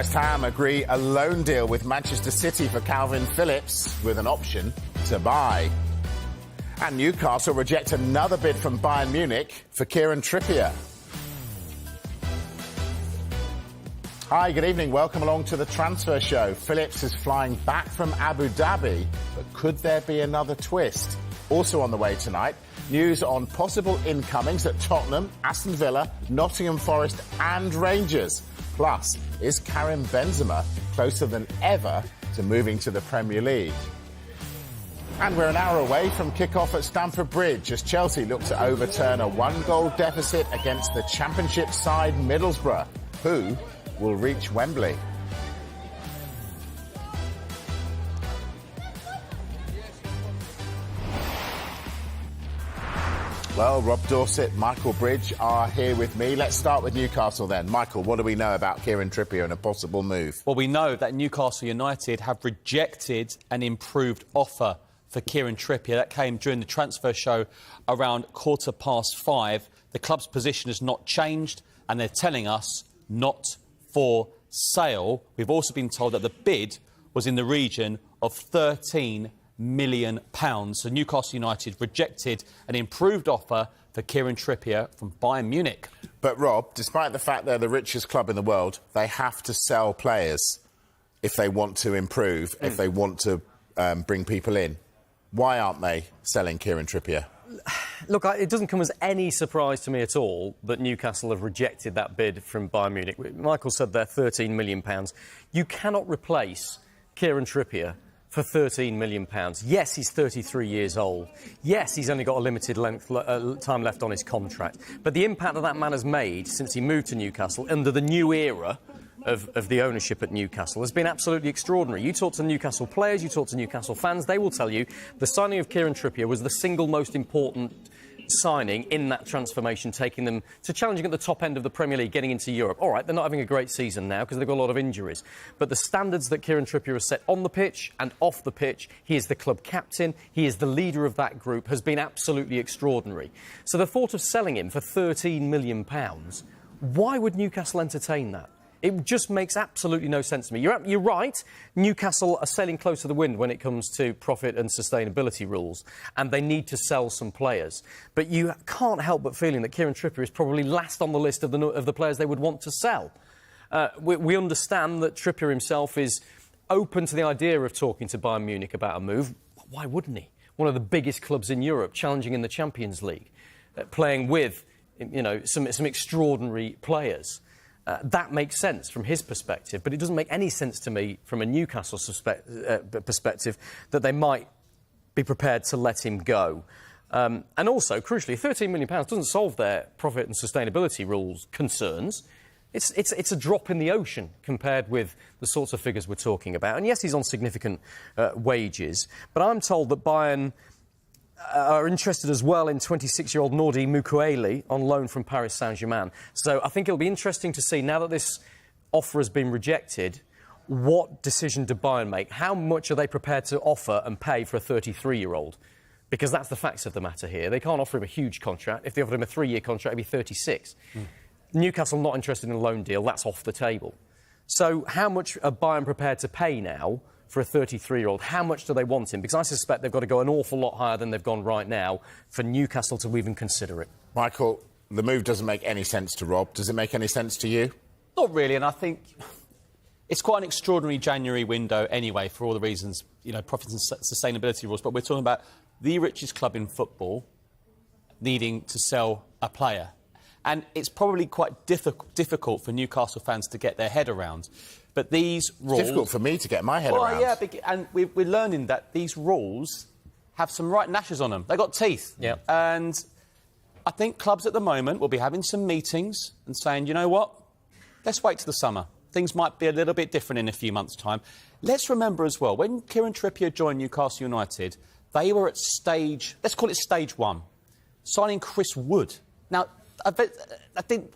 West Ham agree a loan deal with Manchester City for Calvin Phillips with an option to buy. And Newcastle reject another bid from Bayern Munich for Kieran Trippier. Hi, good evening. Welcome along to the Transfer Show. Phillips is flying back from Abu Dhabi, but could there be another twist? Also on the way tonight, news on possible incomings at Tottenham, Aston Villa, Nottingham Forest and Rangers. Plus, is Karim Benzema closer than ever to moving to the Premier League? And we're an hour away from kick-off at Stamford Bridge as Chelsea look to overturn a one-goal deficit against the Championship side Middlesbrough, who will reach Wembley. Well, Rob Dorset, Michael Bridge are here with me. Let's start with Newcastle then. Michael, what do we know about Kieran Trippier and a possible move? Well, we know that Newcastle United have rejected an improved offer for Kieran Trippier. That came during the transfer show around 5:15. The club's position has not changed and they're telling us not for sale. We've also been told that the bid was in the region of £13 million. So Newcastle United rejected an improved offer for Kieran Trippier from Bayern Munich. But Rob, despite the fact they're the richest club in the world, they have to sell players if they want to improve, if they want to bring people in. Why aren't they selling Kieran Trippier? Look, it doesn't come as any surprise to me at all that Newcastle have rejected that bid from Bayern Munich. Michael said they're £13 million. You cannot replace Kieran Trippier for £13 million. Yes, he's 33 years old. Yes, he's only got a limited time left on his contract. But the impact that man has made since he moved to Newcastle under the new era of the ownership at Newcastle has been absolutely extraordinary. You talk to Newcastle players, you talk to Newcastle fans, they will tell you the signing of Kieran Trippier was the single most important signing in that transformation, taking them to challenging at the top end of the Premier League, getting into Europe. All right, they're not having a great season now because they've got a lot of injuries. But the standards that Kieran Trippier has set on the pitch and off the pitch, he is the club captain, he is the leader of that group, has been absolutely extraordinary. So the thought of selling him for £13 million, why would Newcastle entertain that? It just makes absolutely no sense to me. You're right, Newcastle are sailing close to the wind when it comes to profit and sustainability rules, and they need to sell some players. But you can't help but feeling that Kieran Trippier is probably last on the list of the players they would want to sell. We understand that Trippier himself is open to the idea of talking to Bayern Munich about a move. Why wouldn't he? One of the biggest clubs in Europe, challenging in the Champions League, playing with, some extraordinary players. That makes sense from his perspective, but it doesn't make any sense to me from a Newcastle perspective that they might be prepared to let him go. And also, crucially, £13 million doesn't solve their profit and sustainability rules concerns. It's a drop in the ocean compared with the sorts of figures we're talking about. And yes, he's on significant wages, but I'm told that Bayern are interested as well in 26-year-old Nordi Mukwele on loan from Paris Saint-Germain. So I think it'll be interesting to see, now that this offer has been rejected, what decision do Bayern make? How much are they prepared to offer and pay for a 33-year-old? Because that's the facts of the matter here. They can't offer him a huge contract. If they offered him a 3-year contract, it'd be 36. Newcastle not interested in a loan deal. That's off the table. So how much are Bayern prepared to pay now for a 33-year-old? How much do they want him? Because I suspect they've got to go an awful lot higher than they've gone right now for Newcastle to even consider it. Michael, the move doesn't make any sense to Rob. Does it make any sense to you? Not really, and I think it's quite an extraordinary January window anyway, for all the reasons, profits and sustainability rules, but we're talking about the richest club in football needing to sell a player. And it's probably quite difficult for Newcastle fans to get their head around. But these rules... It's difficult for me to get my head around. Yeah, and we're learning that these rules have some right gnashes on them. They've got teeth. Yeah. And I think clubs at the moment will be having some meetings and saying, you know what, let's wait till the summer. Things might be a little bit different in a few months' time. Let's remember as well, when Kieran Trippier joined Newcastle United, they were at stage... Let's call it stage 1. Signing Chris Wood. Now, I think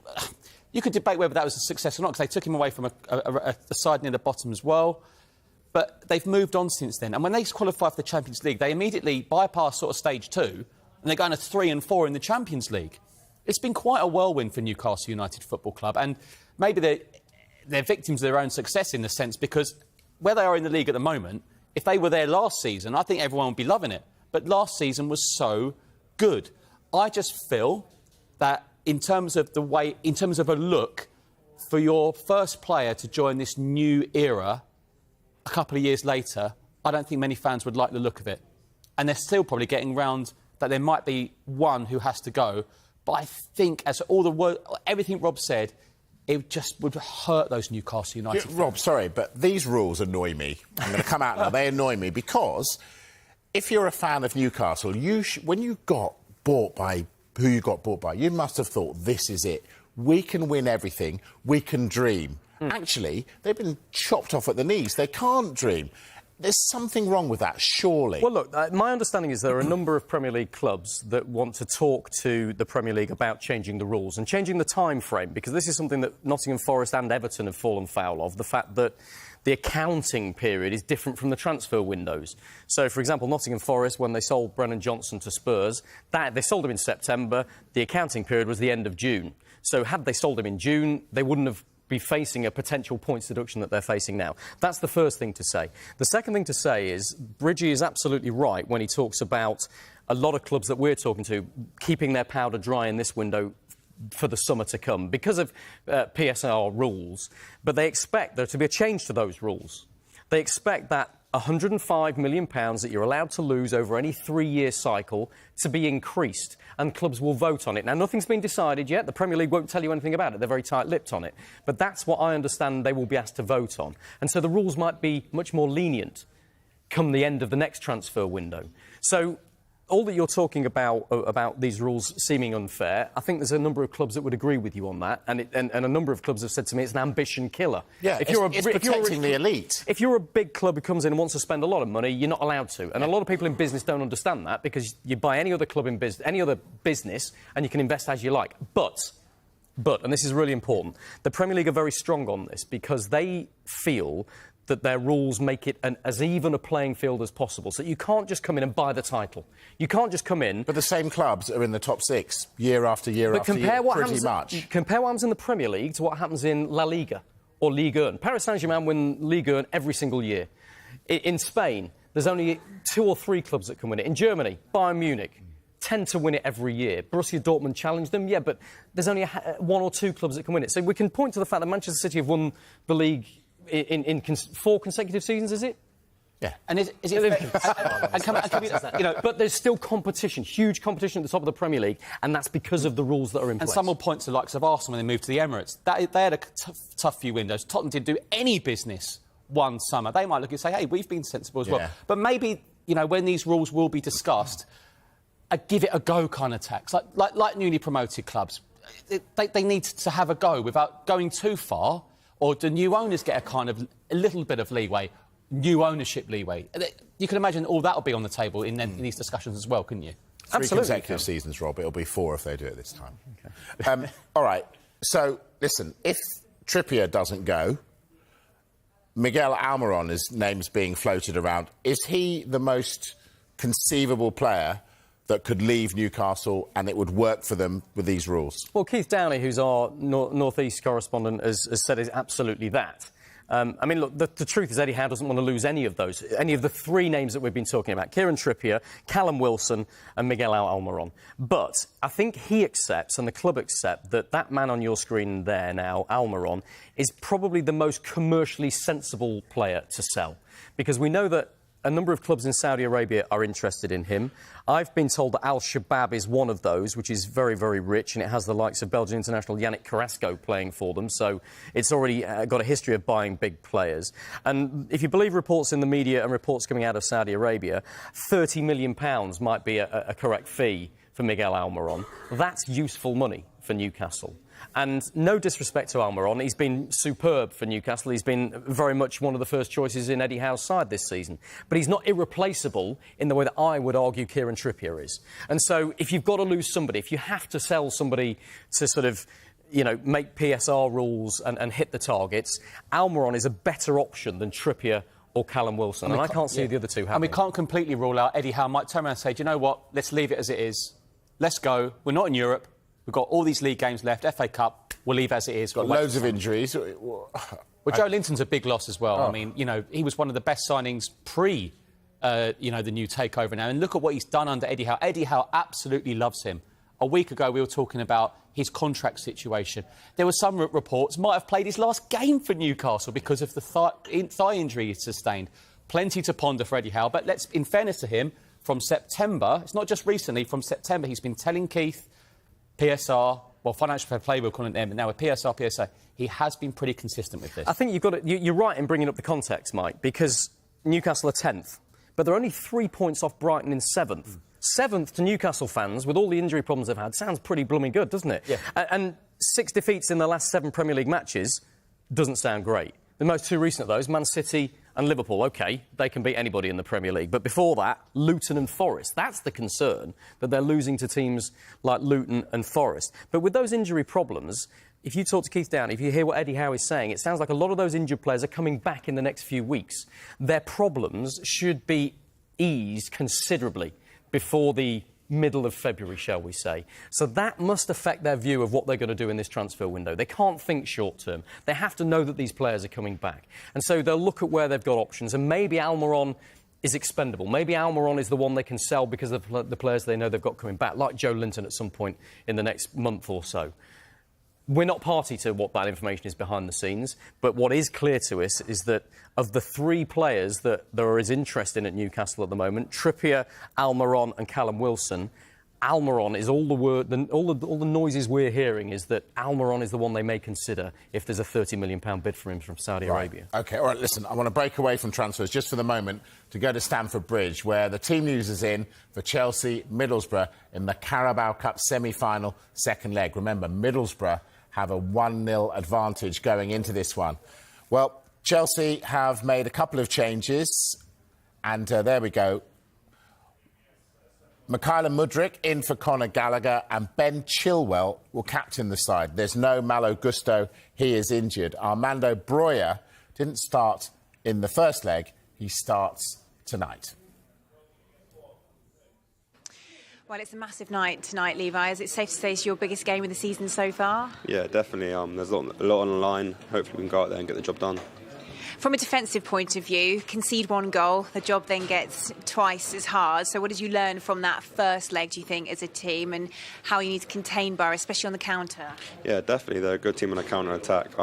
you could debate whether that was a success or not, because they took him away from a side near the bottom as well. But they've moved on since then. And when they qualify for the Champions League, they immediately bypass sort of stage 2, and they're going to 3 and 4 in the Champions League. It's been quite a whirlwind for Newcastle United Football Club, and maybe they're victims of their own success in the sense because where they are in the league at the moment, if they were there last season, I think everyone would be loving it. But last season was so good. I just feel that in terms of a look for your first player to join this new era a couple of years later, I don't think many fans would like the look of it. And they're still probably getting round that there might be one who has to go. But I think, as everything Rob said, it just would hurt those Newcastle United fans. Rob, sorry, but these rules annoy me. I'm going to come out now. They annoy me because if you're a fan of Newcastle, when you got bought by who you got bought by, you must have thought, this is it. We can win everything. We can dream. Actually, they've been chopped off at the knees. They can't dream. There's something wrong with that, surely. Well, look, my understanding is there are a number of Premier League clubs that want to talk to the Premier League about changing the rules and changing the time frame, because this is something that Nottingham Forest and Everton have fallen foul of, the fact that the accounting period is different from the transfer windows. So, for example, Nottingham Forest, when they sold Brennan Johnson to Spurs, they sold him in September. The accounting period was the end of June. So had they sold him in June, they wouldn't have be facing a potential points deduction that they're facing now. That's the first thing to say. The second thing to say is Bridgie is absolutely right when he talks about a lot of clubs that we're talking to keeping their powder dry in this window for the summer to come because of PSR rules, but they expect there to be a change to those rules. They expect that £105 million that you're allowed to lose over any 3-year cycle to be increased, and clubs will vote on it. Now, nothing's been decided yet. The Premier League won't tell you anything about it. They're very tight-lipped on it. But that's what I understand they will be asked to vote on. And so the rules might be much more lenient come the end of the next transfer window. So all that you're talking about these rules seeming unfair, I think there's a number of clubs that would agree with you on that, and a number of clubs have said to me it's an ambition killer. Yeah, it's protecting the elite. If you're a big club who comes in and wants to spend a lot of money, you're not allowed to. And a lot of people in business don't understand that, because you buy any other club in any other business, and you can invest as you like. But, and this is really important, the Premier League are very strong on this, because they feel that their rules make it as even a playing field as possible. So you can't just come in and buy the title. You can't just come in... But the same clubs are in the top 6 year after year after year, pretty much. Compare what happens in the Premier League to what happens in La Liga or Ligue 1. Paris Saint-Germain win Ligue 1 every single year. In Spain, there's only 2 or 3 clubs that can win it. In Germany, Bayern Munich tend to win it every year. Borussia Dortmund challenge them, yeah, but there's only 1 or 2 clubs that can win it. So we can point to the fact that Manchester City have won the league in 4 consecutive seasons, is it? Yeah. And is it but there's still competition, huge competition at the top of the Premier League, and that's because of the rules that are in place. And some will point to the likes of Arsenal when they moved to the Emirates. They had a tough few windows. Tottenham didn't do any business one summer. They might look and say, hey, we've been sensible as well. But maybe, when these rules will be discussed, a give it a go kind of tax, like newly promoted clubs. They need to have a go without going too far. Or do new owners get a little bit of leeway, new ownership leeway? You can imagine all that will be on the table in these discussions as well, couldn't you? 3 consecutive seasons, Rob. It'll be 4 if they do it this time. Okay. All right. So, listen, if Trippier doesn't go, Miguel Almiron, his name's being floated around. Is he the most conceivable player that could leave Newcastle and it would work for them with these rules? Well, Keith Downey, who's our North East correspondent, has said is absolutely that. I mean, look, the truth is Eddie Howe doesn't want to lose any of the 3 names that we've been talking about, Kieran Trippier, Callum Wilson and Miguel Almiron. But I think he accepts, and the club accept, that man on your screen there now, Almiron, is probably the most commercially sensible player to sell. Because we know that a number of clubs in Saudi Arabia are interested in him. I've been told that Al Shabab is one of those, which is very, very rich, and it has the likes of Belgian international Yannick Carrasco playing for them, so it's already got a history of buying big players. And if you believe reports in the media and reports coming out of Saudi Arabia, £30 million might be a correct fee for Miguel Almiron. That's useful money for Newcastle. And no disrespect to Almiron, he's been superb for Newcastle. He's been very much one of the first choices in Eddie Howe's side this season. But he's not irreplaceable in the way that I would argue Kieran Trippier is. And so if you've got to lose somebody, if you have to sell somebody to sort of, make PSR rules and hit the targets, Almiron is a better option than Trippier or Callum Wilson. And I can't see the other two happening. And we can't completely rule out Eddie Howe might turn around and say, do you know what, let's leave it as it is. Let's go. We're not in Europe. We've got all these league games left, FA Cup, we'll leave as it is. Got loads of injuries. Well, Joelinton's a big loss as well. I mean, you know, he was one of the best signings pre, you know, the new takeover now. And look at what he's done under Eddie Howe. Eddie Howe absolutely loves him. A week ago, we were talking about his contract situation. There were some reports might have played his last game for Newcastle because of the thigh injury he sustained. Plenty to ponder for Eddie Howe. But in fairness to him, from September, it's not just recently, from September, he's been telling Keith, PSR, well, financial fair play, we're calling it them, but now with PSR, PSA, he has been pretty consistent with this. I think you're right in bringing up the context, Mike, because Newcastle are 10th, but they're only 3 points off Brighton in 7th. 7th to Newcastle fans, with all the injury problems they've had, sounds pretty blooming good, doesn't it? Yeah. And 6 defeats in the last 7 Premier League matches doesn't sound great. The most 2 recent of those, Man City and Liverpool, OK, they can beat anybody in the Premier League. But before that, Luton and Forest. That's the concern, that they're losing to teams like Luton and Forest. But with those injury problems, if you talk to Keith Downey, if you hear what Eddie Howe is saying, it sounds like a lot of those injured players are coming back in the next few weeks. Their problems should be eased considerably before the middle of February, shall we say. So that must affect their view of what they're going to do in this transfer window. They can't think short term. They have to know that these players are coming back. And so they'll look at where they've got options. And maybe Almiron is expendable. Maybe Almiron is the one they can sell because of the players they know they've got coming back, like Joelinton at some point in the next month or so. We're not party to what that information is behind the scenes, but what is clear to us is that of the 3 players that there is interest in at Newcastle at the moment, Trippier, Almiron and Callum Wilson, Almiron is all the noises we're hearing is that Almiron is the one they may consider if there's a £30 million bid for him from Saudi Arabia. OK, all right, listen, I want to break away from transfers just for the moment to go to Stamford Bridge, where the team news is in for Chelsea, Middlesbrough in the Carabao Cup semi-final second leg. Remember, Middlesbrough have a 1-0 advantage going into this one. Well, Chelsea have made a couple of changes, and there we go. Mykhailo Mudryk in for Conor Gallagher, and Ben Chilwell will captain the side. There's no Malo Gusto, he is injured. Armando Broja didn't start in the first leg, he starts tonight. Well, it's a massive night tonight, Levi. Is it safe to say it's your biggest game of the season so far? Yeah, definitely. There's a lot on the line. Hopefully we can go out there and get the job done. From a defensive point of view, concede 1 goal, the job then gets twice as hard. So what did you learn from that first leg, do you think, as a team, and how you need to contain Borough, especially on the counter? Yeah, definitely. They're a good team on the counter-attack.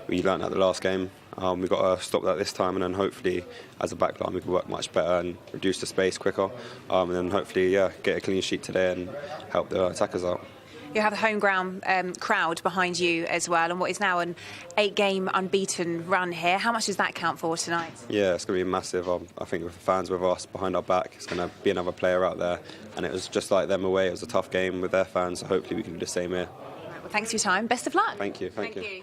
We learned that the last game. We've got to stop that this time, and then hopefully, as a backline, we can work much better and reduce the space quicker. And then hopefully, get a clean sheet today and help the attackers out. You have the home ground crowd behind you as well, and what is now an 8-game unbeaten run here. How much does that count for tonight? Yeah, it's going to be massive. I think with the fans with us behind our back, it's going to be another player out there. And it was just like them away. It was a tough game with their fans, so hopefully we can do the same here. Right, well, thanks for your time. Best of luck. Thank you. Thank you.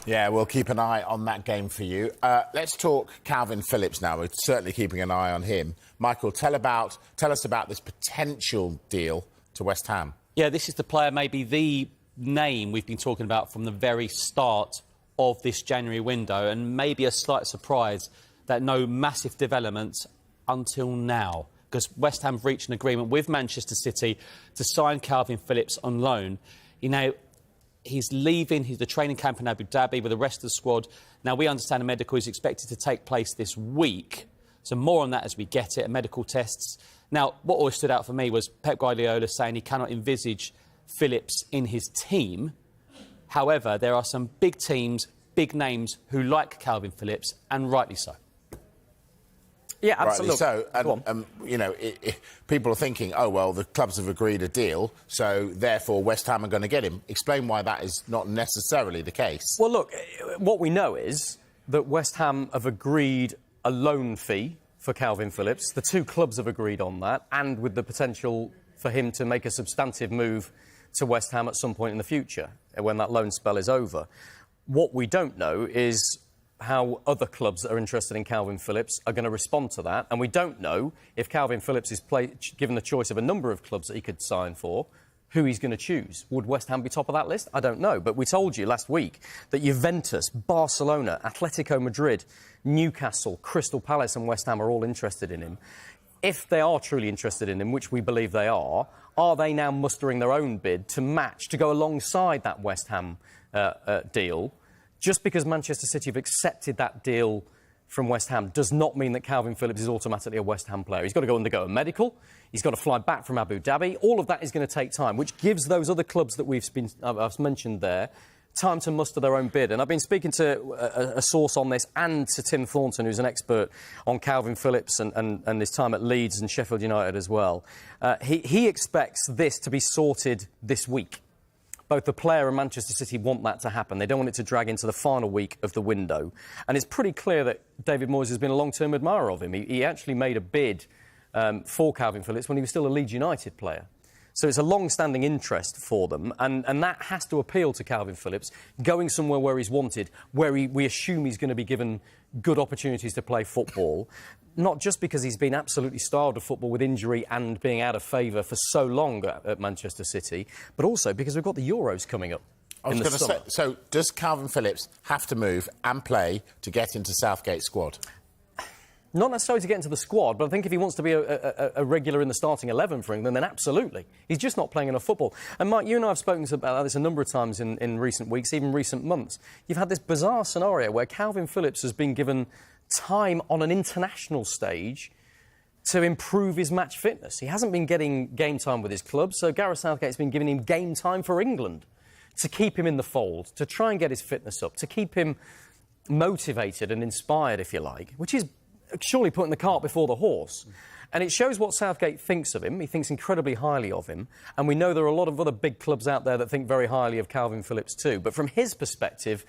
Yeah, we'll keep an eye on that game for you. Let's talk Calvin Phillips now. We're certainly keeping an eye on him. Michael, tell us about this potential deal to West Ham. Yeah, this is the player, maybe the name we've been talking about from the very start of this January window, and maybe a slight surprise that no massive developments until now, because West Ham have reached an agreement with Manchester City to sign Calvin Phillips on loan. You know, he's leaving the training camp in Abu Dhabi with the rest of the squad. Now, we understand a medical is expected to take place this week. So more on that as we get it, medical tests. Now, what always stood out for me was Pep Guardiola saying he cannot envisage Phillips in his team. However, there are some big teams, big names who like Calvin Phillips, and rightly so. Yeah, absolutely. Rightly so. And, you know, people are thinking, oh, well, the clubs have agreed a deal, so therefore West Ham are going to get him. Explain why that is not necessarily the case. Well, look, what we know is that West Ham have agreed a loan fee for Calvin Phillips. The 2 clubs have agreed on that, and with the potential for him to make a substantive move to West Ham at some point in the future, when that loan spell is over. What we don't know is how other clubs that are interested in Calvin Phillips are going to respond to that. And we don't know if Calvin Phillips is given the choice of a number of clubs that he could sign for, who he's going to choose. Would West Ham be top of that list? I don't know. But we told you last week that Juventus, Barcelona, Atletico Madrid, Newcastle, Crystal Palace and West Ham are all interested in him. if they are truly interested in him, which we believe they are they now mustering their own bid to match, to go alongside that West Ham deal? Just because Manchester City have accepted that deal from West Ham does not mean that Calvin Phillips is automatically a West Ham player. He's got to go undergo a medical. He's got to fly back from Abu Dhabi. All of that is going to take time, which gives those other clubs that I've mentioned there time to muster their own bid. And I've been speaking to a source on this, and to Tim Thornton, who's an expert on Calvin Phillips and his time at Leeds and Sheffield United as well. He expects this to be sorted this week. Both the player and Manchester City want that to happen. They don't want it to drag into the final week of the window. And it's pretty clear that David Moyes has been a long-term admirer of him. He actually made a bid for Calvin Phillips when he was still a Leeds United player. So it's a long-standing interest for them, and that has to appeal to Calvin Phillips, going somewhere where he's wanted, where we assume he's going to be given good opportunities to play football, not just because he's been absolutely starved of football with injury and being out of favour for so long at Manchester City, but also because we've got the Euros coming up. I was going to say, so does Calvin Phillips have to move and play to get into Southgate's squad? Not necessarily to get into the squad, but I think if he wants to be a regular in the starting 11 for England, then absolutely. He's just not playing enough football. And, Mike, you and I have spoken about this a number of times in recent weeks, even recent months. You've had this bizarre scenario where Calvin Phillips has been given time on an international stage to improve his match fitness. He hasn't been getting game time with his club, so Gareth Southgate's been giving him game time for England to keep him in the fold, to try and get his fitness up, to keep him motivated and inspired, if you like, which is surely putting the cart before the horse. And it shows what Southgate thinks of him. He thinks incredibly highly of him. And we know there are a lot of other big clubs out there that think very highly of Calvin Phillips too. But from his perspective,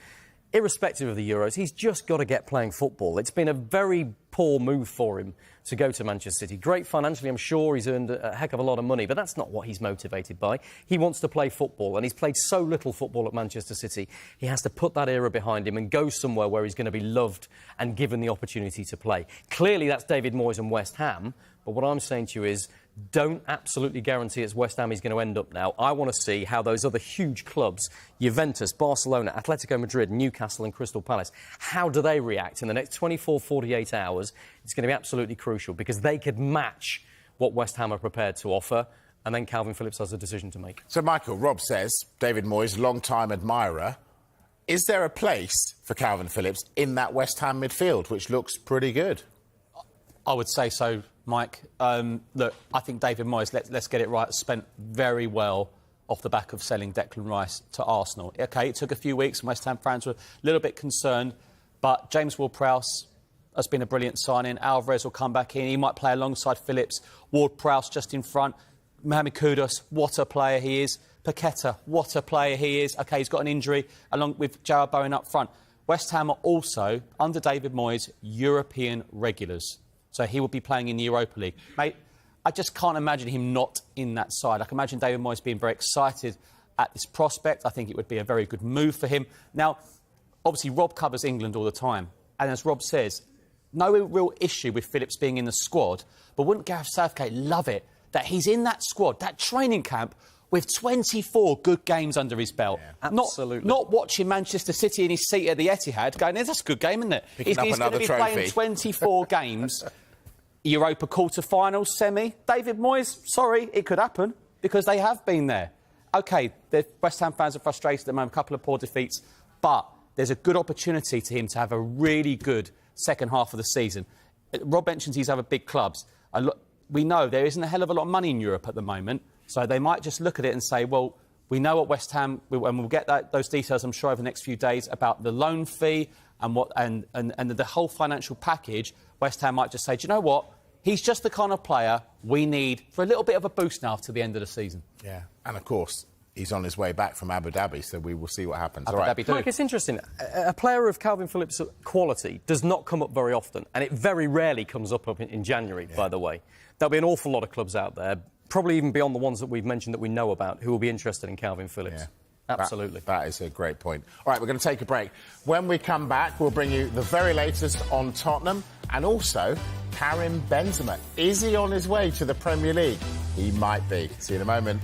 irrespective of the Euros, he's just got to get playing football. It's been a very poor move for him to go to Manchester City. Great financially, I'm sure he's earned a heck of a lot of money, but that's not what he's motivated by. He wants to play football, and he's played so little football at Manchester City. He has to put that era behind him and go somewhere where he's going to be loved and given the opportunity to play. Clearly, that's David Moyes and West Ham, but what I'm saying to you is, don't absolutely guarantee it's West Ham he's going to end up now. I want to see how those other huge clubs, Juventus, Barcelona, Atletico Madrid, Newcastle and Crystal Palace, how do they react in the next 24, 48 hours? It's going to be absolutely crucial, because they could match what West Ham are prepared to offer, and then Calvin Phillips has a decision to make. So, Michael, Rob says, David Moyes, long-time admirer, is there a place for Calvin Phillips in that West Ham midfield, which looks pretty good? I would say so, Mike. Look, I think David Moyes, let's get it right, spent very well off the back of selling Declan Rice to Arsenal. OK, it took a few weeks and West Ham fans were a little bit concerned, but James Ward-Prowse has been a brilliant signing. Alvarez will come back in. He might play alongside Phillips. Ward-Prowse just in front. Mohamed Kudus, what a player he is. Paqueta, what a player he is. OK, he's got an injury, along with Jarrod Bowen up front. West Ham are also, under David Moyes, European regulars. So he will be playing in the Europa League. Mate, I just can't imagine him not in that side. I can imagine David Moyes being very excited at this prospect. I think it would be a very good move for him. Now, obviously, Rob covers England all the time. And as Rob says, no real issue with Phillips being in the squad. But wouldn't Gareth Southgate love it that he's in that squad, that training camp, with 24 good games under his belt? Yeah, absolutely. Not watching Manchester City in his seat at the Etihad going, that's a good game, isn't it? He's going to be playing 24 games, Europa quarter-finals, semi. David Moyes, sorry, it could happen, because they have been there. OK, the West Ham fans are frustrated at the moment, a couple of poor defeats, but there's a good opportunity to him to have a really good second half of the season. Rob mentions these other big clubs. We know there isn't a hell of a lot of money in Europe at the moment, so they might just look at it and say, well, we know what West Ham, and we'll get those details, I'm sure, over the next few days about the loan fee and the whole financial package. West Ham might just say, do you know what? He's just the kind of player we need for a little bit of a boost now to the end of the season. Yeah, and of course, he's on his way back from Abu Dhabi, so we will see what happens. Abu Dhabi too. Mike, it's interesting. A player of Calvin Phillips' quality does not come up very often, and it very rarely comes up in January, by the way. There'll be an awful lot of clubs out there, probably even beyond the ones that we've mentioned that we know about, who will be interested in Calvin Phillips. Yeah. Absolutely. That is a great point. All right, we're going to take a break. When we come back, we'll bring you the very latest on Tottenham and also Karim Benzema. Is he on his way to the Premier League? He might be. See you in a moment.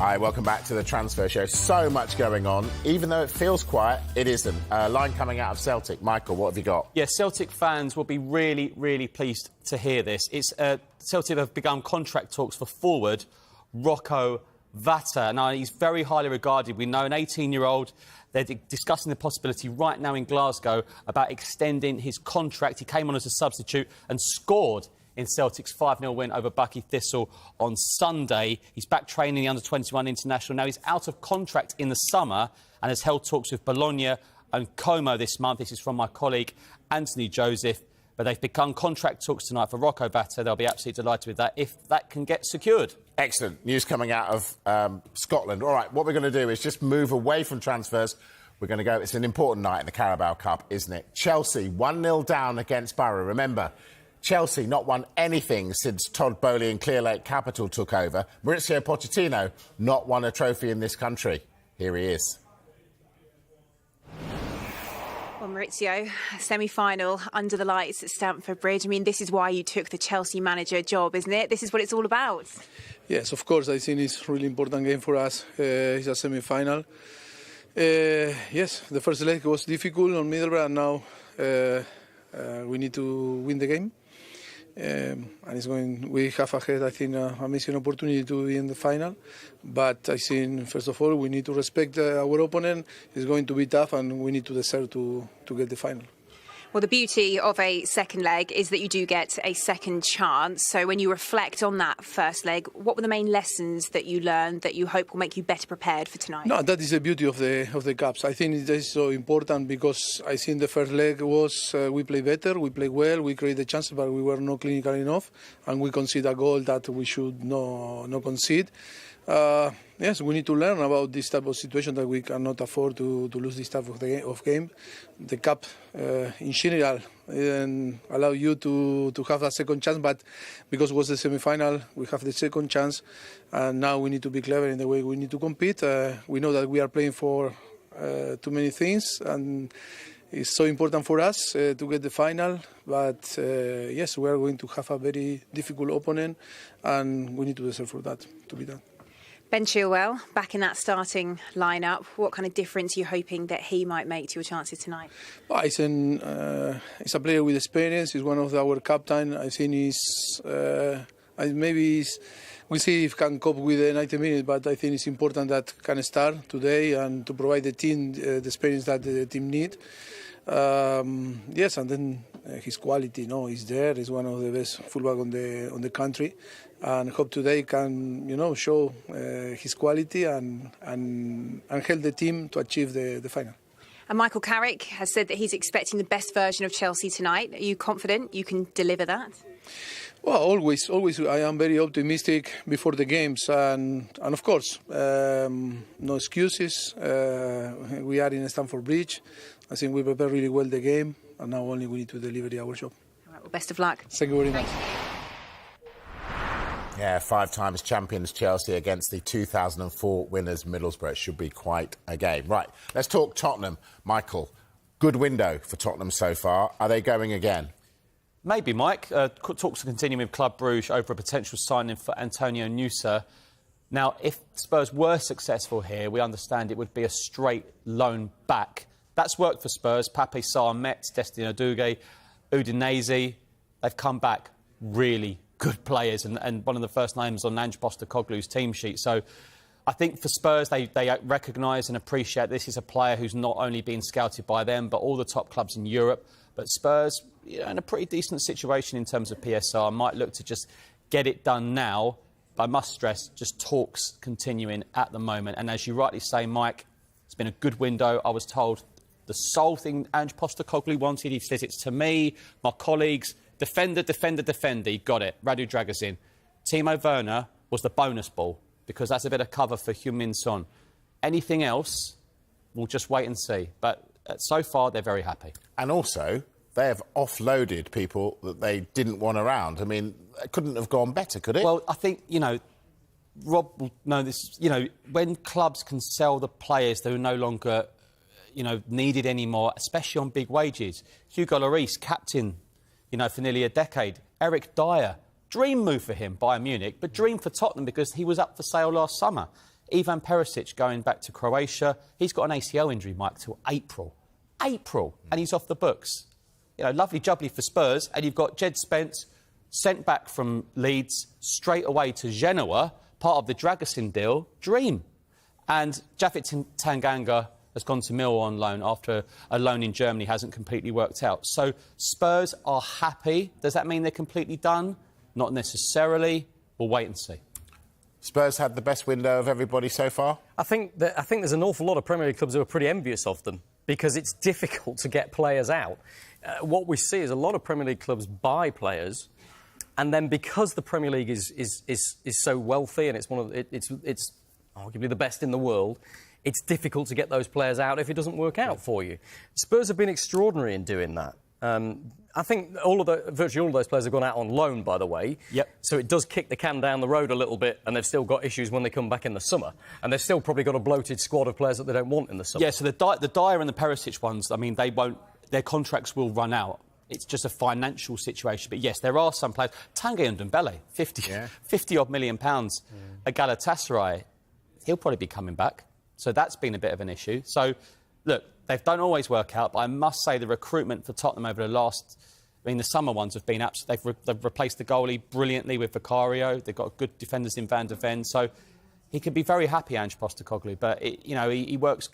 Hi, welcome back to the Transfer Show. So much going on. Even though it feels quiet, it isn't. A line coming out of Celtic. Michael, what have you got? Yeah, Celtic fans will be really, really pleased to hear this. It's Celtic have begun contract talks for forward Rocco Vata. Now, he's very highly regarded. We know an 18-year-old. They're discussing the possibility right now in Glasgow about extending his contract. He came on as a substitute and scored in Celtic's 5-0 win over Bucky Thistle on Sunday. He's back training the under-21 international. Now, he's out of contract in the summer and has held talks with Bologna and Como this month. This is from my colleague Anthony Joseph. But they've begun contract talks tonight for Rocco Vata. They'll be absolutely delighted with that if that can get secured. Excellent. News coming out of Scotland. All right, what we're going to do is just move away from transfers. We're going to go... It's an important night in the Carabao Cup, isn't it? Chelsea, 1-0 down against Borough. Remember, Chelsea not won anything since Todd Boehly and Clear Lake Capital took over. Mauricio Pochettino not won a trophy in this country. Here he is. Well, Maurizio, semi-final under the lights at Stamford Bridge. I mean, this is why you took the Chelsea manager job, isn't it? This is what it's all about. Yes, of course. I think it's a really important game for us. It's a semi-final. Yes, the first leg was difficult on Middlesbrough, and now we need to win the game. And it's going. We have ahead, I think, an amazing opportunity to be in the final. But I think, first of all, we need to respect our opponent. It's going to be tough, and we need to deserve to get the final. Well, the beauty of a second leg is that you do get a second chance. So when you reflect on that first leg, what were the main lessons that you learned that you hope will make you better prepared for tonight? No, that is the beauty of the Cups. I think it is so important because I think the first leg was we played better, we played well, we created chances, but we were not clinical enough, and we conceded a goal that we should not concede. Yes, we need to learn about this type of situation that we cannot afford to lose this type of game. The Cup, in general, allow you to have a second chance, but because it was the semi-final, we have the second chance, and now we need to be clever in the way we need to compete. We know that we are playing for too many things, and it's so important for us to get the final, but yes, we are going to have a very difficult opponent, and we need to deserve for that to be done. Ben Chilwell, back in that starting lineup. What kind of difference are you hoping that he might make to your chances tonight? Well, he's a player with experience. He's one of our captain. I think we'll see if he can cope with the 90 minutes, but I think it's important that can start today and to provide the team the experience that the team need. Yes, and then his quality, is there. He's one of the best fullback on the country, and hope today can show his quality and help the team to achieve the final. And Michael Carrick has said that he's expecting the best version of Chelsea tonight. Are you confident you can deliver that? Well, always. I am very optimistic before the games, and of course, no excuses. We are in Stamford Bridge. I think we prepared really well the game, and now only we need to deliver our job. All right, well, best of luck. Thank you very much. Yeah, 5 times champions Chelsea against the 2004 winners Middlesbrough. Should be quite a game. Right, let's talk Tottenham. Michael, good window for Tottenham so far. Are they going again? Maybe, Mike. Talks are continuing with Club Brugge over a potential signing for Antonio Nusa. Now, if Spurs were successful here, we understand it would be a straight loan back. That's worked for Spurs. Pape Sarr, Metz, Destiny Oduge, Udinese. They've come back really good players and one of the first names on Ange Postecoglou's team sheet. So I think for Spurs, they recognise and appreciate this is a player who's not only been scouted by them, but all the top clubs in Europe. But Spurs, in a pretty decent situation in terms of PSR, might look to just get it done now. But I must stress, just talks continuing at the moment. And as you rightly say, Mike, it's been a good window. I was told the sole thing Ange Postecoglou wanted, he says it's to me, my colleagues, defender. He got it. Radu Dragusin. Timo Werner was the bonus ball because that's a bit of cover for Heung-min Son. Anything else, we'll just wait and see. But so far, they're very happy. And also, they have offloaded people that they didn't want around. I mean, it couldn't have gone better, could it? Well, I think, Rob will know this. When clubs can sell the players that are no longer, needed anymore, especially on big wages. Hugo Lloris, captain, for nearly a decade. Eric Dyer, dream move for him, Bayern Munich, but dream for Tottenham because he was up for sale last summer. Ivan Perisic going back to Croatia. He's got an ACL injury, Mike, till April. And he's off the books. You know, lovely jubbly for Spurs. And you've got Jed Spence sent back from Leeds straight away to Genoa, part of the Dragusin deal. Dream. And Japhet Tanganga has gone to Mill on loan after a loan in Germany hasn't completely worked out. So Spurs are happy. Does that mean they're completely done? Not necessarily. We'll wait and see. Spurs had the best window of everybody so far? I think there's an awful lot of Premier League clubs who are pretty envious of them because it's difficult to get players out. What we see is a lot of Premier League clubs buy players, and then because the Premier League is so wealthy and it's arguably the best in the world, it's difficult to get those players out if it doesn't work out for you. Spurs have been extraordinary in doing that. I think virtually all of those players have gone out on loan, by the way. Yep. So it does kick the can down the road a little bit, and they've still got issues when they come back in the summer. And they've still probably got a bloated squad of players that they don't want in the summer. Yeah, so the Dyer and the Perisic ones, I mean, their contracts will run out. It's just a financial situation. But yes, there are some players. Tanguy Ndombele, 50-odd million pounds at Galatasaray. He'll probably be coming back. So that's been a bit of an issue. So, look, they don't always work out, but I must say the recruitment for Tottenham over the last... I mean, the summer ones have been absolutely... They've replaced the goalie brilliantly with Vicario. They've got good defenders in Van der Ven. So he could be very happy, Ange Postecoglou. But, he works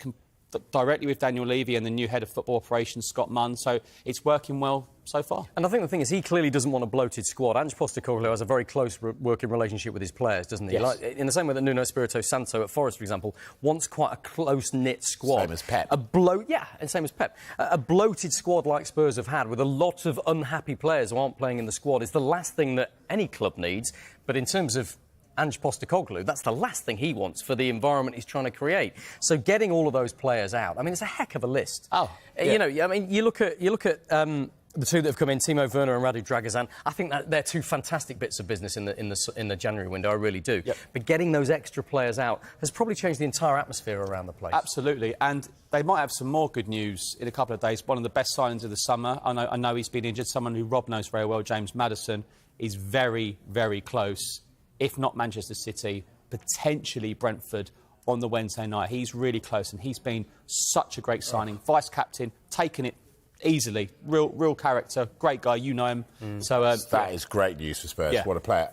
directly with Daniel Levy and the new head of football operations, Scott Munn. So it's working well so far. And I think the thing is, he clearly doesn't want a bloated squad. Ange Postecoglou has a very close working relationship with his players, doesn't he? Yes. Like, in the same way that Nuno Espirito Santo at Forest, for example, wants quite a close-knit squad. Same as Pep. And same as Pep. A bloated squad like Spurs have had, with a lot of unhappy players who aren't playing in the squad, is the last thing that any club needs. But in terms of Ange Postecoglou, that's the last thing he wants for the environment he's trying to create. So getting all of those players out, I mean, it's a heck of a list. Yeah. You look at the two that have come in, Timo Werner and Radu Dragusin. I think that they're two fantastic bits of business in the January window. I really do. Yep. But getting those extra players out has probably changed the entire atmosphere around the place. Absolutely, and they might have some more good news in a couple of days. One of the best signings of the summer. I know he's been injured. Someone who Rob knows very well, James Maddison, is very, very close. If not Manchester City, potentially Brentford on the Wednesday night. He's really close, and he's been such a great signing. Vice-captain, taking it easily. Real character, great guy, you know him. So that is great news for Spurs. Yeah. What a player.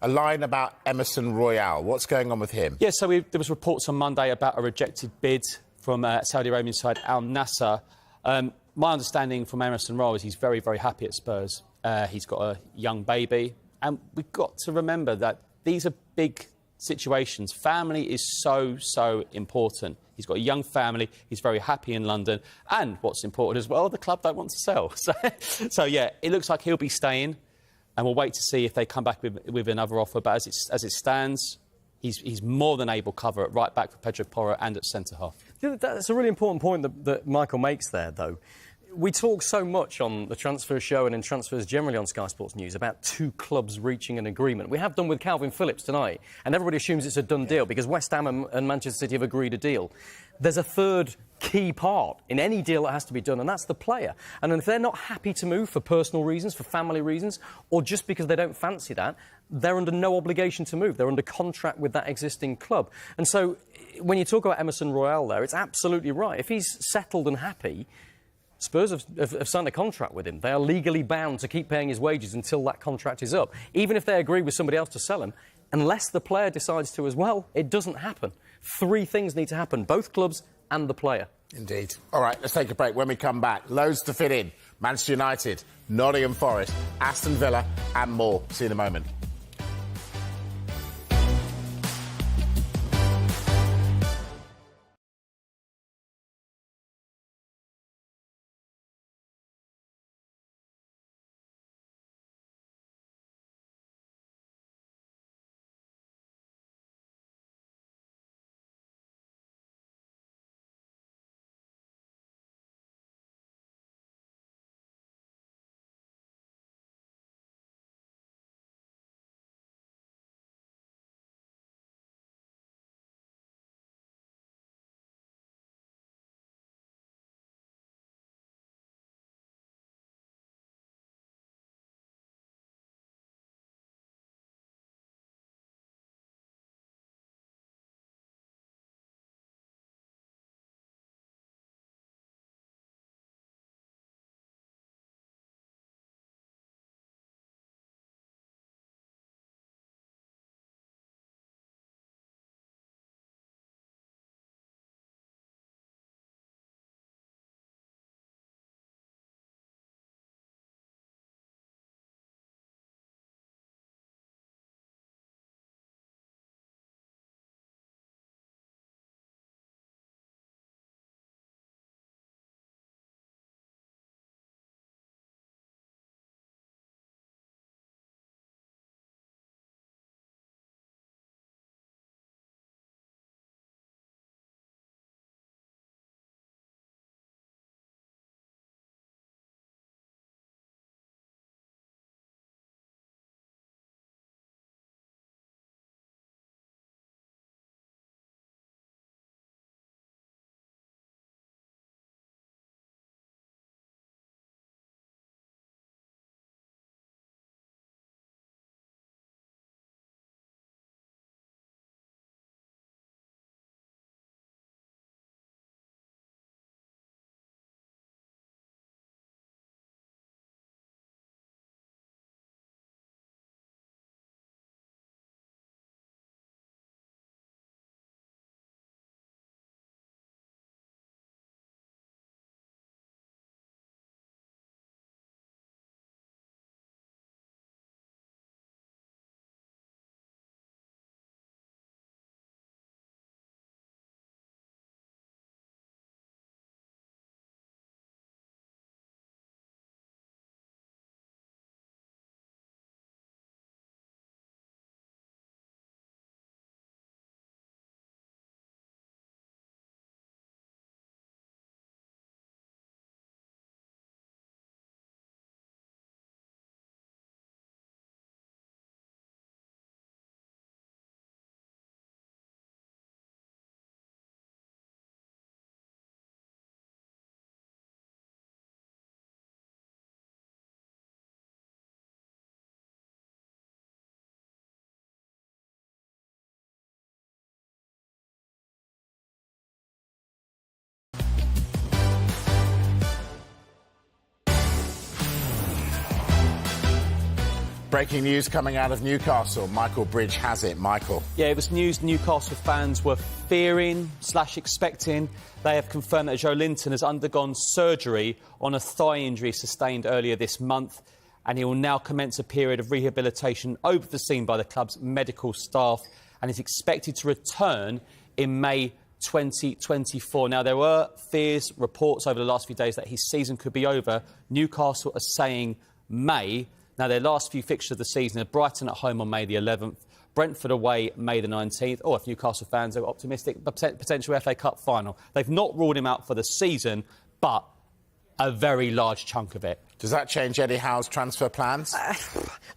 A line about Emerson Royal. What's going on with him? Yeah, so there was reports on Monday about a rejected bid from Saudi Arabian side Al Nassr. My understanding from Emerson Royal is he's very, very happy at Spurs. He's got a young baby. And we've got to remember that these are big situations. Family is so important. He's got a young family. He's very happy in London. And what's important as well, the club don't want to sell. So yeah, it looks like he'll be staying. And we'll wait to see if they come back with another offer. But as it stands, he's more than able cover at right back for Pedro Porro and at centre-half. That's a really important point that Michael makes there, though. We talk so much on the transfer show and in transfers generally on Sky Sports News about two clubs reaching an agreement. We have done with Calvin Phillips tonight, and everybody assumes it's a done deal because West Ham and Manchester City have agreed a deal. There's a third key part in any deal that has to be done, and that's the player. And if they're not happy to move for personal reasons, for family reasons, or just because they don't fancy that, they're under no obligation to move. They're under contract with that existing club. And so when you talk about Emerson Royal there, it's absolutely right. If he's settled and happy, Spurs have signed a contract with him. They are legally bound to keep paying his wages until that contract is up. Even if they agree with somebody else to sell him, unless the player decides to as well, it doesn't happen. Three things need to happen, both clubs and the player. Indeed. All right, let's take a break. When we come back, loads to fit in. Manchester United, Nottingham Forest, Aston Villa and more. See you in a moment. Breaking news coming out of Newcastle. Michael Bridge has it. Michael. Yeah, it was news Newcastle fans were fearing/expecting. They have confirmed that Joelinton has undergone surgery on a thigh injury sustained earlier this month, and he will now commence a period of rehabilitation overseen by the club's medical staff and is expected to return in May 2024. Now, there were fears, reports over the last few days that his season could be over. Newcastle are saying May. Now, their last few fixtures of the season are Brighton at home on May the 11th, Brentford away May the 19th, or if Newcastle fans are optimistic, potential FA Cup final. They've not ruled him out for the season, but a very large chunk of it. Does that change Eddie Howe's transfer plans?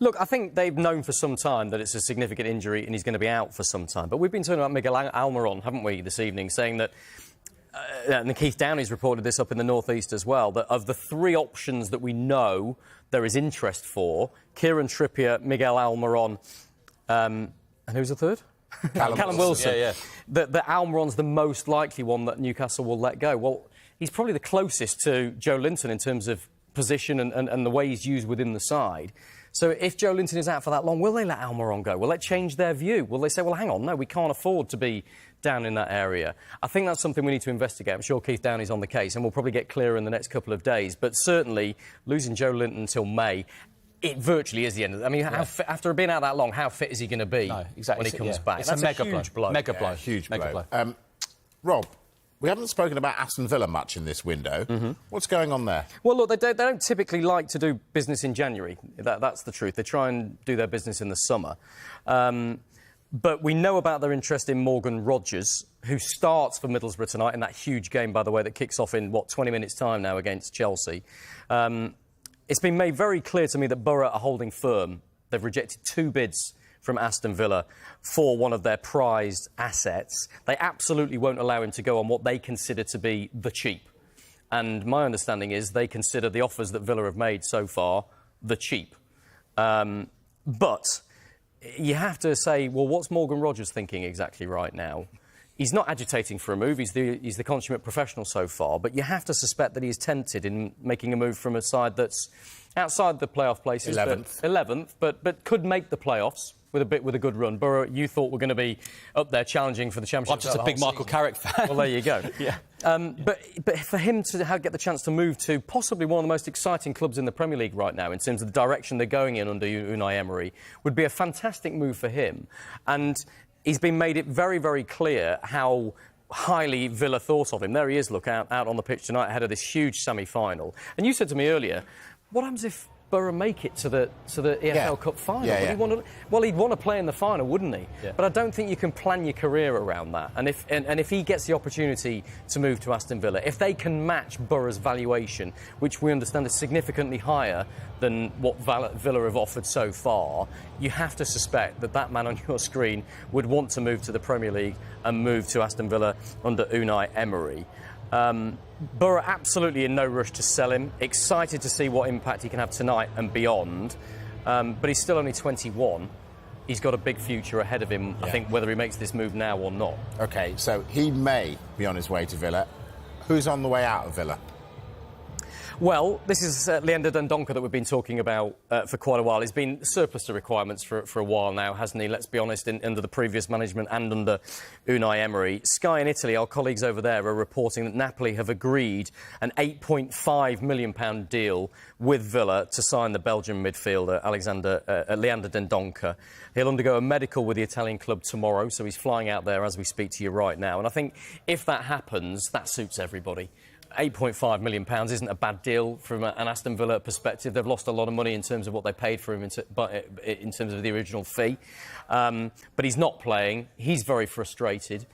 Look, I think they've known for some time that it's a significant injury and he's going to be out for some time. But we've been talking about Miguel Almiron, haven't we, this evening, saying that, and Keith Downey's reported this up in the North East as well, that of the three options that we know there is interest for, Kieran Trippier, Miguel Almiron, and who's the third? Callum Wilson. Yeah. That Almiron's the most likely one that Newcastle will let go. Well, he's probably the closest to Joelinton in terms of position and the way he's used within the side. So if Joelinton is out for that long, will they let Almiron go? Will they change their view? Will they say, well, hang on, no, we can't afford to be down in that area? I think that's something we need to investigate. I'm sure Keith Downey's on the case, and we'll probably get clearer in the next couple of days. But certainly, losing Joelinton until May, it virtually is the end of it. I mean, after being out that long, how fit is he going to be when he comes back? It's a mega blow. Mega blow. Huge blow. Rob, we haven't spoken about Aston Villa much in this window. What's going on there? Well, look, they don't typically like to do business in January. That's the truth. They try and do their business in the summer. But we know about their interest in Morgan Rogers, who starts for Middlesbrough tonight in that huge game, by the way, that kicks off in, 20 minutes' time now against Chelsea. It's been made very clear to me that Borough are holding firm. They've rejected 2 bids from Aston Villa for one of their prized assets. They absolutely won't allow him to go on what they consider to be the cheap. And my understanding is they consider the offers that Villa have made so far the cheap. But you have to say, well, what's Morgan Rogers thinking exactly right now? He's not agitating for a move. He's the consummate professional so far. But you have to suspect that he's tempted in making a move from a side that's outside the playoff places. 11th, but could make the playoffs with a good run. Borough, you thought were going to be up there challenging for the championship. I'm just a big Michael Carrick fan. Well, there you go. Yeah. But for him to get the chance to move to possibly one of the most exciting clubs in the Premier League right now, in terms of the direction they're going in under Unai Emery, would be a fantastic move for him. And he's been made it very, very clear how highly Villa thought of him. There he is, look, out on the pitch tonight ahead of this huge semi-final. And you said to me earlier, what happens if Borough make it to the EFL Cup final? Yeah. He'd want to play in the final, wouldn't he? Yeah. But I don't think you can plan your career around that. And if he gets the opportunity to move to Aston Villa, if they can match Borough's valuation, which we understand is significantly higher than what Villa have offered so far, you have to suspect that man on your screen would want to move to the Premier League and move to Aston Villa under Unai Emery. Borough absolutely in no rush to sell him. Excited to see what impact he can have tonight and beyond. But he's still only 21. He's got a big future ahead of him, I think, whether he makes this move now or not. OK, so he may be on his way to Villa. Who's on the way out of Villa? Well, this is Leander Dendoncker that we've been talking about for quite a while. He's been surplus to requirements for a while now, hasn't he? Let's be honest, under the previous management and under Unai Emery. Sky in Italy, our colleagues over there, are reporting that Napoli have agreed an £8.5 million deal with Villa to sign the Belgian midfielder, Leander Dendoncker. He'll undergo a medical with the Italian club tomorrow, so he's flying out there as we speak to you right now. And I think if that happens, that suits everybody. £8.5 million isn't a bad deal from an Aston Villa perspective. They've lost a lot of money in terms of what they paid for him in terms of the original fee. But he's not playing. He's very frustrated.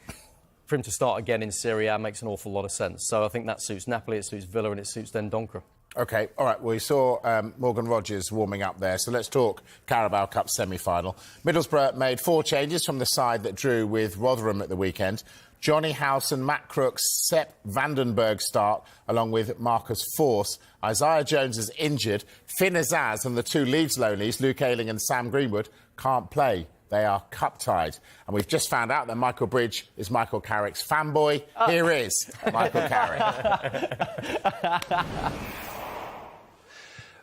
For him to start again in Serie A makes an awful lot of sense. So I think that suits Napoli, it suits Villa and it suits Dendoncker. OK, all right, well, we saw Morgan Rogers warming up there, so let's talk Carabao Cup semi-final. Middlesbrough made 4 changes from the side that drew with Rotherham at the weekend. Johnny Howson, Matt Crooks, Sepp Vandenberg start, along with Marcus Forss. Isaiah Jones is injured. Finn Azaz and the 2 Leeds loanies, Luke Ayling and Sam Greenwood, can't play. They are cup-tied. And we've just found out that Michael Bridge is Michael Carrick's fanboy. Here is Michael Carrick.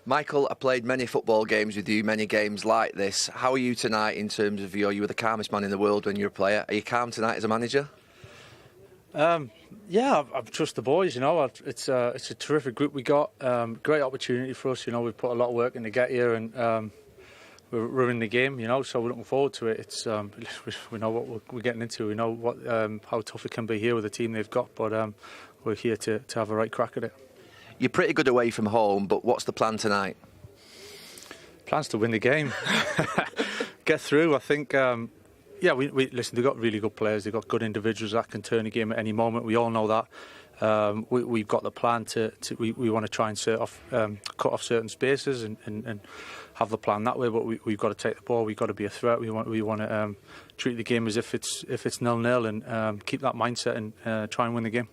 Michael, I played many football games with you, many games like this. How are you tonight in terms of you were the calmest man in the world when you were a player? Are you calm tonight as a manager? Yeah, I trust the boys. It's a terrific group we got. Great opportunity for us. We've put a lot of work in to get here, and we're in the game. So we're looking forward to it. It's we know what we're getting into. We know what how tough it can be here with the team they've got. But we're here to have a right crack at it. You're pretty good away from home, but what's the plan tonight? Plans to win the game, get through. I think. We listen. They've got really good players. They've got good individuals that can turn a game at any moment. We all know that. We've got the plan we want to try and cut off certain spaces and have the plan that way. But we've got to take the ball. We've got to be a threat. We want to treat the game as if it's 0-0 and keep that mindset and try and win the game.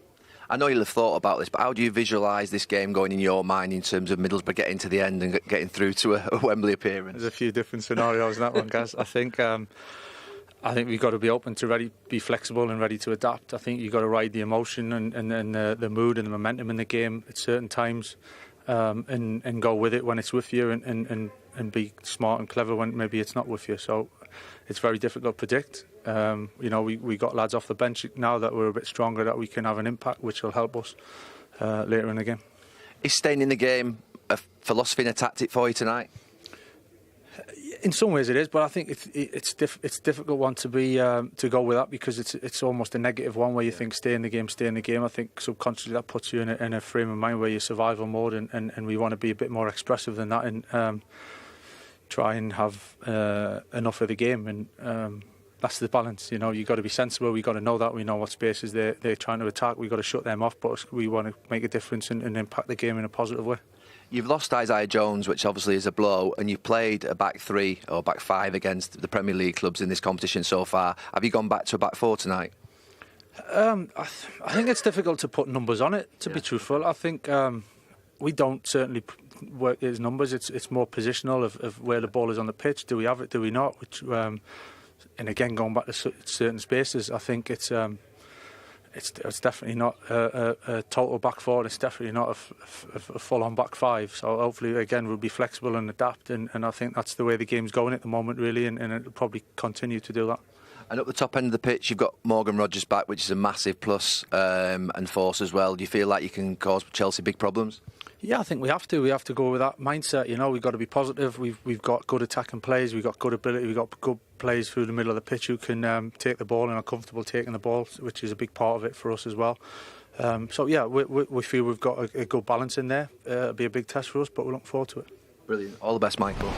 I know you'll have thought about this, but how do you visualise this game going in your mind in terms of Middlesbrough getting to the end and getting through to a Wembley appearance? There's a few different scenarios in that one, guys. I think we've got to be open to be flexible and ready to adapt. I think you've got to ride the emotion and the mood and the momentum in the game at certain times and go with it when it's with you and be smart and clever when maybe it's not with you. So it's very difficult to predict. We got lads off the bench now that we're a bit stronger, that we can have an impact, which will help us later in the game. Is staying in the game a philosophy and a tactic for you tonight? In some ways it is, but I think it's a difficult one to go with that, because it's almost a negative one where you think stay in the game. I think subconsciously that puts you in a frame of mind where you're survival mode, and we want to be a bit more expressive than that and try and have enough of the game, and that's the balance. You've got to be sensible. We've got to know that. We know what spaces they're trying to attack. We've got to shut them off, but we want to make a difference and impact the game in a positive way. You've lost Isaiah Jones, which obviously is a blow, and you've played a back three or back five against the Premier League clubs in this competition so far. Have you gone back to a back four tonight? I think it's difficult to put numbers on it, to be truthful. I think we don't certainly work as numbers. It's more positional of where the ball is on the pitch. Do we have it? Do we not? And again, going back to certain spaces, I think it's definitely not a total back four. It's definitely not a full-on back five. So hopefully, again, we'll be flexible and adapt. And I think that's the way the game's going at the moment, really, and it'll probably continue to do that. And up the top end of the pitch, you've got Morgan Rogers back, which is a massive plus and force as well. Do you feel like you can cause Chelsea big problems? Yeah, I think we have to. We have to go with that mindset. We've got to be positive. We've got good attacking players. We've got good ability. We've got good players through the middle of the pitch who can take the ball and are comfortable taking the ball, which is a big part of it for us as well. We feel we've got a good balance in there. It'll be a big test for us, but we're looking forward to it. Brilliant. All the best, Michael.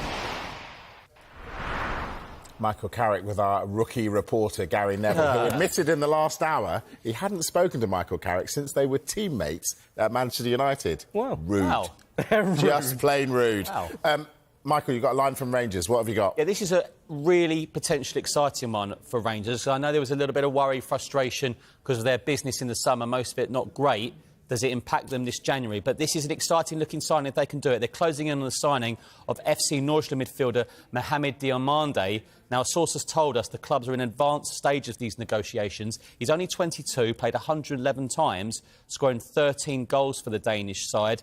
Michael Carrick with our rookie reporter, Gary Neville, who admitted in the last hour he hadn't spoken to Michael Carrick since they were teammates at Manchester United. Wow. Rude. Wow. Just plain rude. Wow. Michael, you've got a line from Rangers. What have you got? Yeah, this is a really potentially exciting one for Rangers. I know there was a little bit of worry, frustration because of their business in the summer, most of it not great. Does it impact them this January? But this is an exciting-looking signing if they can do it. They're closing in on the signing of FC Norwich midfielder Mohamed Diomande. Now, a source has told us the clubs are in advanced stages of these negotiations. He's only 22, played 111 times, scoring 13 goals for the Danish side.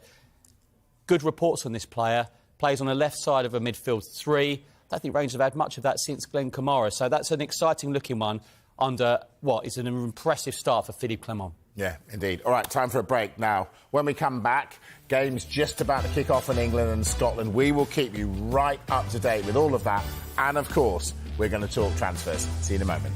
Good reports on this player. Plays on the left side of a midfield three. I don't think Rangers have had much of that since Glenn Kamara. So that's an exciting-looking one under what is an impressive start for Philippe Clement. Yeah, indeed. All right, time for a break now. When we come back, games just about to kick off in England and Scotland. We will keep you right up to date with all of that. And, of course, we're going to talk transfers. See you in a moment.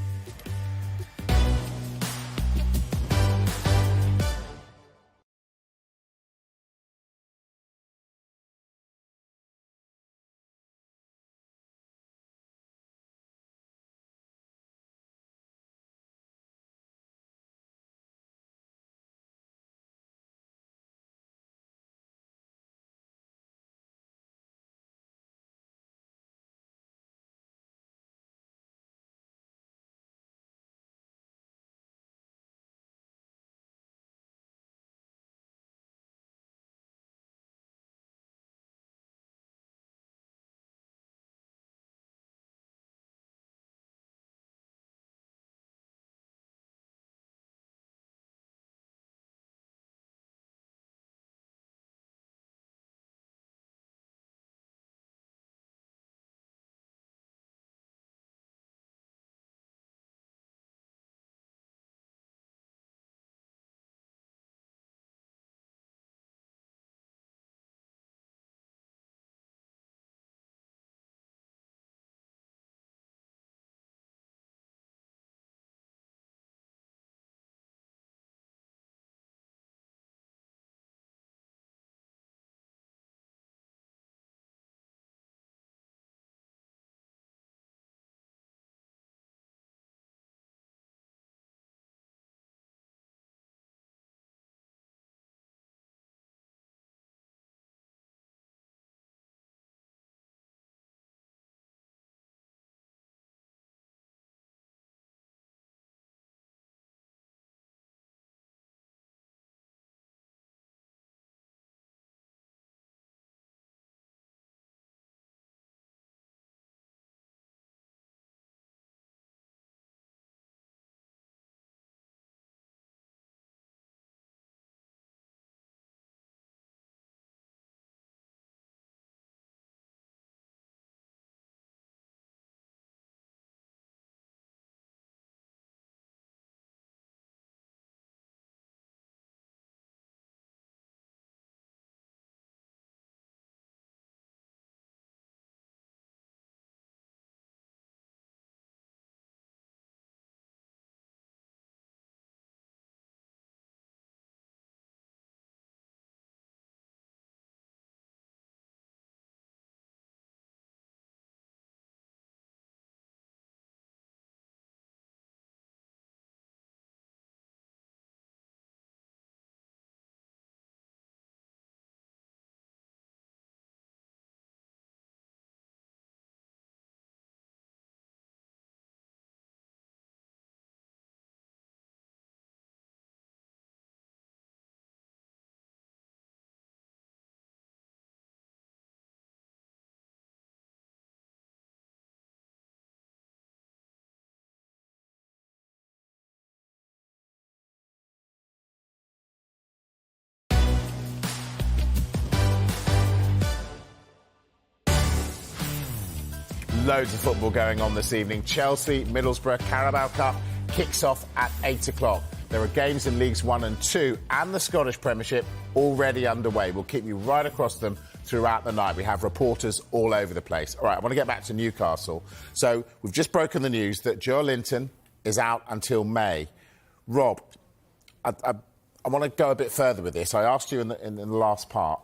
Loads of football going on this evening. Chelsea, Middlesbrough, Carabao Cup kicks off at 8 o'clock. There are games in Leagues 1 and 2 and the Scottish Premiership already underway. We'll keep you right across them throughout the night. We have reporters all over the place. All right, I want to get back to Newcastle. So we've just broken the news that Joelinton is out until May. Rob, I want to go a bit further with this. I asked you in the last part.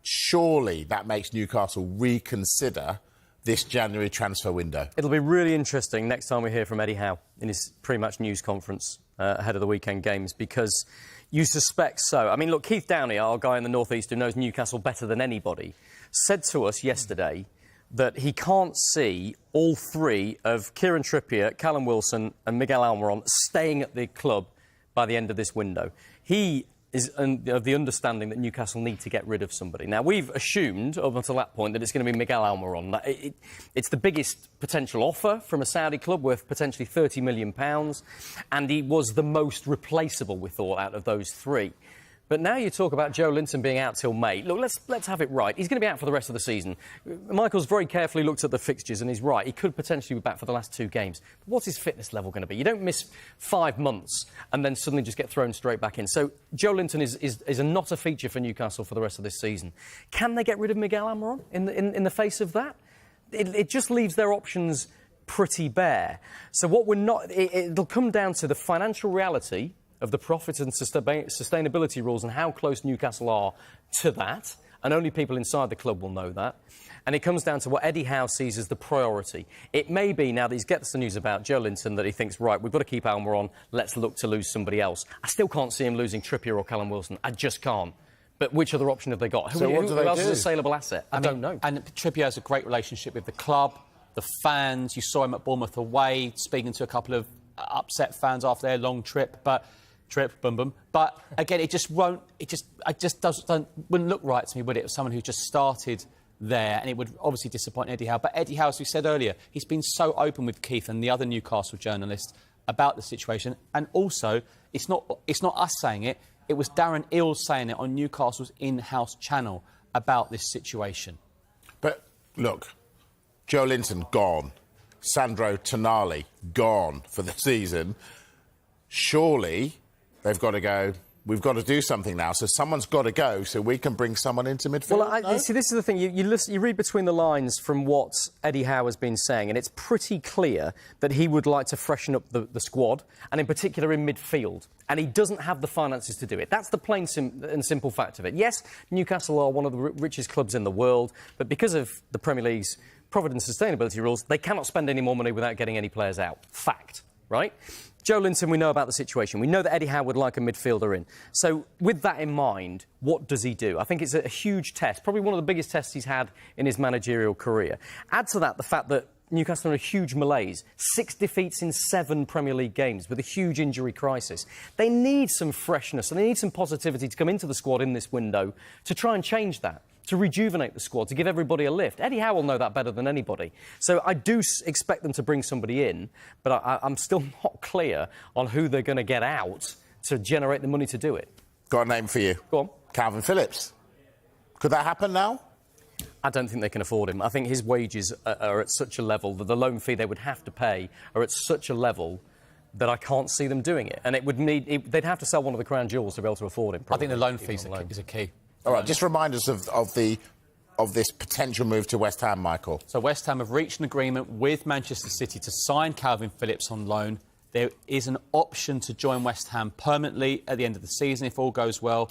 Surely that makes Newcastle reconsider this January transfer window. It'll be really interesting next time we hear from Eddie Howe in his pre-match news conference ahead of the weekend games, because you suspect so. I mean, look, Keith Downey, our guy in the North East who knows Newcastle better than anybody, said to us yesterday that he can't see all three of Kieran Trippier, Callum Wilson and Miguel Almiron staying at the club by the end of this window. He is of the understanding that Newcastle need to get rid of somebody. Now, we've assumed up until that point that it's going to be Miguel Almiron. It's the biggest potential offer from a Saudi club, worth potentially £30 million, and he was the most replaceable, we thought, out of those three. But now you talk about Joelinton being out till May. Look, let's have it right. He's going to be out for the rest of the season. Michael's very carefully looked at the fixtures, and he's right. He could potentially be back for the last two games. But what's his fitness level going to be? You don't miss 5 months and then suddenly just get thrown straight back in. So Joelinton is not a feature for Newcastle for the rest of this season. Can they get rid of Miguel Almiron in the face of that? It just leaves their options pretty bare. So what we're not... It'll come down to the financial reality of the profit and sustainability rules and how close Newcastle are to that, and only people inside the club will know that. And it comes down to what Eddie Howe sees as the priority. It may be, now that he gets the news about Joelinton, that he thinks, right, we've got to keep Almiron, let's look to lose somebody else. I still can't see him losing Trippier or Callum Wilson. I just can't. But which other option have they got? So who else is a saleable asset? I don't know. And Trippier has a great relationship with the club, the fans. You saw him at Bournemouth away, speaking to a couple of upset fans after their long trip, but again, it just won't. Wouldn't look right to me, would it? As someone who just started there, and it would obviously disappoint Eddie Howe. But Eddie Howe, as we said earlier, he's been so open with Keith and the other Newcastle journalists about the situation, and also it's not us saying it. It was Darren Eales saying it on Newcastle's in-house channel about this situation. But look, Joelinton gone, Sandro Tonali gone for the season. Surely they've got to go, we've got to do something now, so someone's got to go so we can bring someone into midfield. Well, see, this is the thing. You read between the lines from what Eddie Howe has been saying, and it's pretty clear that he would like to freshen up the squad, and in particular in midfield. And he doesn't have the finances to do it. That's the plain and simple fact of it. Yes, Newcastle are one of the richest clubs in the world, but because of the Premier League's profit and sustainability rules, they cannot spend any more money without getting any players out. Fact, right? Joelinton, we know about the situation. We know that Eddie Howe would like a midfielder in. So, with that in mind, what does he do? I think it's a huge test, probably one of the biggest tests he's had in his managerial career. Add to that the fact that Newcastle are in a huge malaise. 6 defeats in 7 Premier League games with a huge injury crisis. They need some freshness and they need some positivity to come into the squad in this window to try and change that, to rejuvenate the squad, to give everybody a lift. Eddie Howe will know that better than anybody. So I do expect them to bring somebody in, but I'm still not clear on who they're going to get out to generate the money to do it. Got a name for you. Go on. Calvin Phillips. Could that happen now? I don't think they can afford him. I think his wages are at such a level that the loan fee they would have to pay are at such a level that I can't see them doing it. And they'd have to sell one of the crown jewels to be able to afford him. Probably. I think the loan fee is a key. All right, just remind us of this potential move to West Ham, Michael. So West Ham have reached an agreement with Manchester City to sign Calvin Phillips on loan. There is an option to join West Ham permanently at the end of the season if all goes well.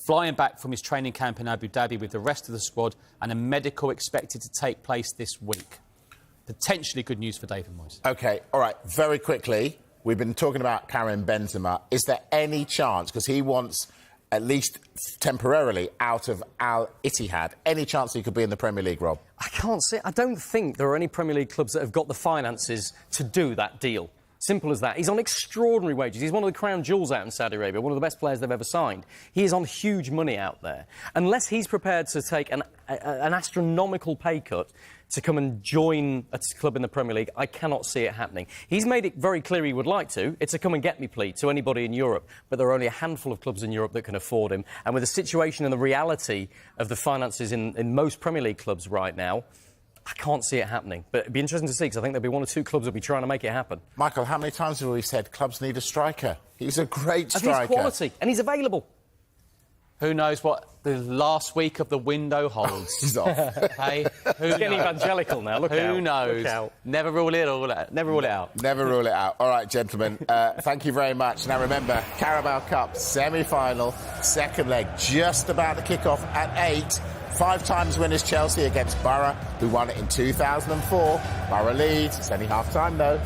Flying back from his training camp in Abu Dhabi with the rest of the squad, and a medical expected to take place this week. Potentially good news for David Moyes. OK, all right, very quickly, we've been talking about Karim Benzema. Is there any chance, because he wants, at least temporarily, out of Al Ittihad, any chance he could be in the Premier League, Rob? I can't see it. I don't think there are any Premier League clubs that have got the finances to do that deal. Simple as that. He's on extraordinary wages. He's one of the crown jewels out in Saudi Arabia, one of the best players they've ever signed. He is on huge money out there. Unless he's prepared to take an astronomical pay cut to come and join a club in the Premier League, I cannot see it happening. He's made it very clear he would like to. It's a come-and-get-me plea to anybody in Europe, but there are only a handful of clubs in Europe that can afford him. And with the situation and the reality of the finances in most Premier League clubs right now, I can't see it happening. But it'd be interesting to see, because I think there'll be one or two clubs that'll be trying to make it happen. Michael, how many times have we said clubs need a striker? He's a great striker. And he's quality, and he's available. Who knows what the last week of the window holds? He's off. Hey, who He's getting evangelical now. Look out. Who knows? Look out. Never rule it out. Never rule it out. Never rule it out. All right, gentlemen, thank you very much. Now remember, Carabao Cup semi-final, second leg, just about to kick off at 8. 5 times winners Chelsea against Borough, who won it in 2004. Borough leads. It's only half-time, though.